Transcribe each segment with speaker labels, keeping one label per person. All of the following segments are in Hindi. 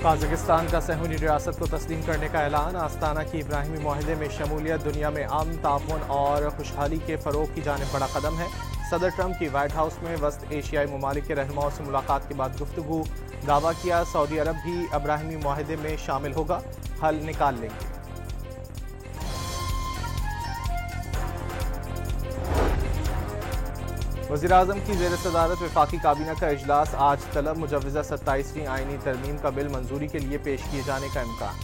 Speaker 1: काजाकिस्तान का सहूनी रियासत को तस्लीम करने का ऐलान। आस्ताना की इब्राहिमी मुआहदे में शमूलियत दुनिया में अमन, ताउन और खुशहाली के फ़रोग की जानिब बड़ा कदम है। सदर ट्रंप की व्हाइट हाउस में वस्त एशियाई ममालिक के रहनुमाओं से मुलाकात के बाद गुफ्तगू। दावा किया सऊदी अरब भी इब्राहिमी मुआहदे में शामिल होगा, हल निकाल लेंगे। वज़ीर-ए-आज़म की ज़ेर सदारत वफाकी काबीना का इजलास आज तलब। मुजव्वज़ा 27वीं आईनी तरमीम का बिल मंजूरी के लिए पेश किए जाने का इम्कान।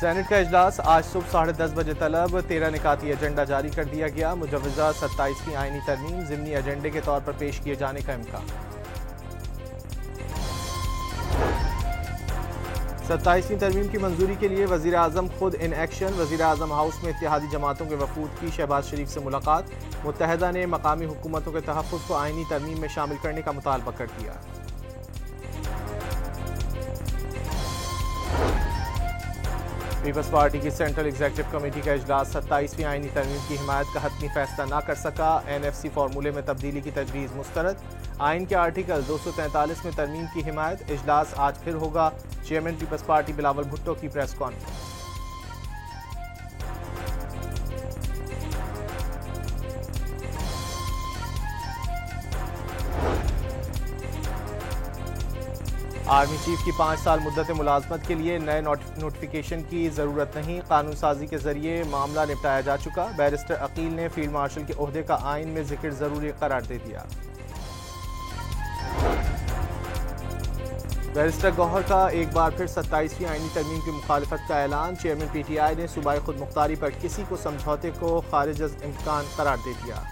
Speaker 1: सेनेट का इजलास आज सुबह 10:30 बजे तलब। 13 निकाती एजेंडा जारी कर दिया गया। मुजव्वज़ा 27वीं आईनी तरमीम ज़िमनी एजेंडे के तौर पर पेश किए जाने का इम्कान। 27वीं तरमीम की मंजूरी के लिए वज़ीर आज़म खुद इन एक्शन। वज़ीर आज़म हाउस में इत्तेहादी जमातों के वफूद की शहबाज शरीफ से मुलाकात। मुत्तहदा ने मकामी हुकूमतों के तहफ़्फ़ुज़ को आईनी तरमीम में शामिल करने का मुतालबा कर दिया। पीपल्स पार्टी की सेंट्रल एग्जीक्यूटिव कमेटी का इजलास 27वीं आईनी तरमीम की हिमायत का हतमी फैसला न कर सका। NFC फार्मूले में तब्दीली की तजवीज़ मुस्तरद। आइन के आर्टिकल 243 में तरमीम की हिमायत। इजलास आज फिर होगा। Chairman Peoples Party Bilawal Bhutto की प्रेस कॉन्फ्रेंस। आर्मी चीफ की 5 साल मुद्दत मुलाजमत के लिए नए नोटिफिकेशन की ज़रूरत नहीं। कानून साजी के जरिए मामला निपटाया जा चुका। बैरिस्टर अकील ने फील्ड मार्शल के ओहदे का आइन में जिक्र जरूरी करार दे दिया। बैरिस्टर गौहर का एक बार फिर 27वीं आईनी तरमीम की मुखालफत का ऐलान। चेयरमैन PTI ने सूबाई खुद मुख्तारी पर किसी को समझौते को खारिज अज इम्कान करार दे दिया।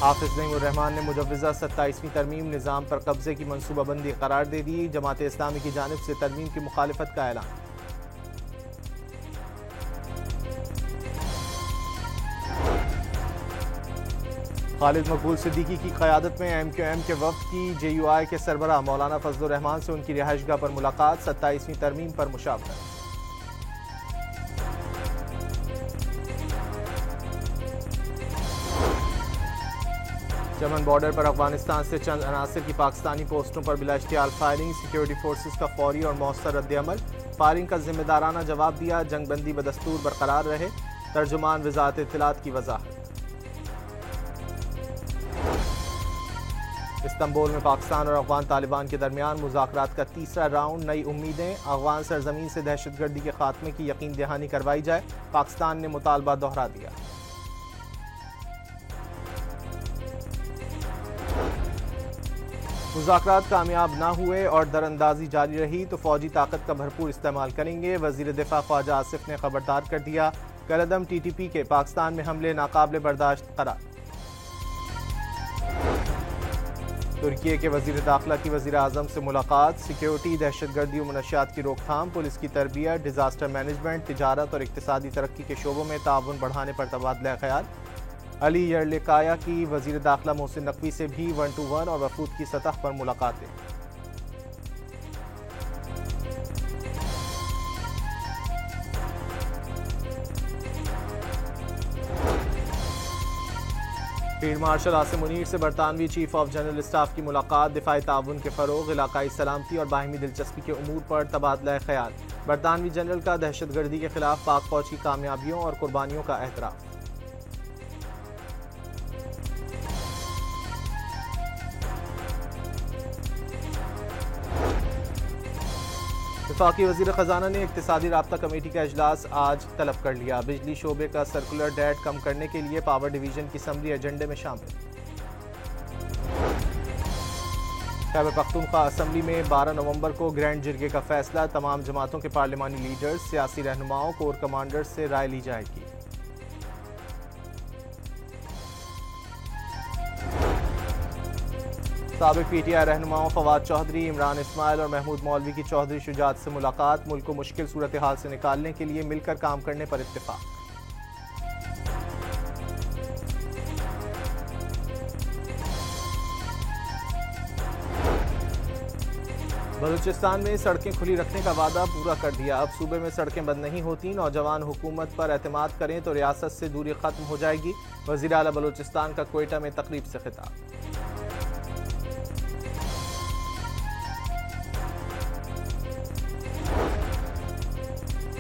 Speaker 1: हाफिज नईमुर्रहमान ने मुजव्वज़ा 27वीं तरमीम निज़ाम पर कब्जे की मनसूबाबंदी करार दे दी। जमात इस्लामी की जानिब से तरमीम की मुखालफत का ऐलान। खालिद मकबूल सिद्दीकी की क़यादत में MQM के वफ़द की JUI के सरबराह मौलाना फजलुर रहमान से उनकी रिहाइशगाह पर मुलाकात। 27वीं तरमीम पर मुशावरत। चमन बॉर्डर पर अफगानिस्तान से चंद अनासिर की पाकिस्तानी पोस्टों पर बिला इश्तियाल फायरिंग। सिक्योरिटी फोर्सेस का फौरी और मौसर रद्द-ए-अमल। फायरिंग का जिम्मेदाराना जवाब दिया। जंगबंदी बदस्तूर बरकरार रहे। तर्जुमान वज़ारत इत्तलात की वजाहत। इस्तांबुल में पाकिस्तान और अफगान तालिबान के दरमियान मुज़ाकरात का तीसरा राउंड। नई उम्मीदें। अफगान सरजमीन से दहशतगर्दी के खात्मे की यकीन दहानी करवाई जाए। पाकिस्तान ने मुतालबा दोहरा दिया। मुज़ाकरात कामयाब ना हुए और दरअंदाजी जारी रही तो फौजी ताकत का भरपूर इस्तेमाल करेंगे। वज़ीर दिफा ख्वाजा आसिफ ने खबरदार कर दिया। कलअदम TTP के पाकिस्तान में हमले नाकाबिले बर्दाश्त करार। तुर्की के वज़ीर दाखिला की वज़ीर आज़म से मुलाकात। सिक्योरिटी, दहशतगर्दी और मनशियात की रोकथाम, पुलिस की तरबियत, डिजास्टर मैनेजमेंट, तिजारत और इक्तिसादी तरक्की के शोबों में ताउन बढ़ाने पर तबादला ख्याल। अली यरलिकाया की वज़ीर दाखिला मोहसिन नकवी से भी 1-to-1 और वफूद की सतह पर मुलाकातें। फील्ड मार्शल आसिम मुनीर से बरतानवी चीफ ऑफ जनरल स्टाफ की मुलाकात। दिफाई ताउन के फ़रोग, इलाकाई सलामती और बाहिमी दिलचस्पी के उमूर पर तबादला ख्याल। बरतानवी जनरल का दहशतगर्दी के खिलाफ पाक फौज की कामयाबियों और कुर्बानियों का एहतराम। वफाकी वज़ीर ख़जाना ने इक़्तिसादी राब्ता कमेटी का इजलास आज तलब कर लिया। बिजली शोबे का सर्कुलर डेट कम करने के लिए पावर डिवीजन की असम्बली एजेंडे में शामिल। खैबर पख्तूनख्वा असम्बली में 12 नवंबर को ग्रैंड जिरगे का फैसला। तमाम जमातों के पार्लिमानी लीडर्स, सियासी रहनुमाओं, कोर कमांडर्स से राय ली जाएगी। साबिक PTI रहनुमाओं फवाद चौधरी, इमरान इस्माइल और महमूद मौलवी की चौधरी शुजात से मुलाकात। मुल्क को मुश्किल सूरत हाल से निकालने के लिए मिलकर काम करने पर इत्तेफाक। बलूचिस्तान में सड़कें खुली रखने का वादा पूरा कर दिया। अब सूबे में सड़कें बंद नहीं होती। नौजवान हुकूमत पर एतमाद करें तो रियासत से दूरी खत्म हो जाएगी। वज़ीर आला बलूचिस्तान का क्वेटा में तकरीब से खिताब।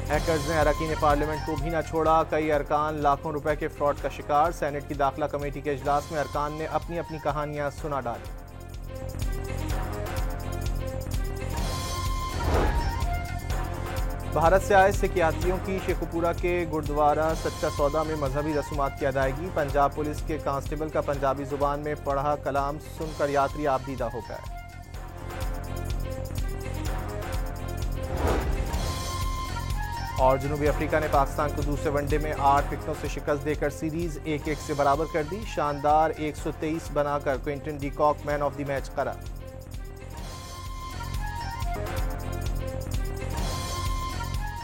Speaker 1: हैकर्स ने अरकान पार्लियामेंट को भी न छोड़ा। कई अरकान लाखों रुपए के फ्रॉड का शिकार। सेनेट की दाखिला कमेटी के इजलास में अरकान ने अपनी अपनी कहानियां सुना डाली। भारत से आए सिख यात्रियों की शेखुपुरा के गुरुद्वारा सच्चा सौदा में मजहबी रसूमात की अदायगी। पंजाब पुलिस के कांस्टेबल का पंजाबी जुबान में पढ़ा कलाम सुनकर यात्री आबदीदा हो गए। और जनूबी अफ्रीका ने पाकिस्तान को दूसरे वनडे में 8 विकेटों से शिकस्त देकर सीरीज 1-1 से बराबर कर दी। शानदार 123 बनाकर Quinton de Kock man of the match करार।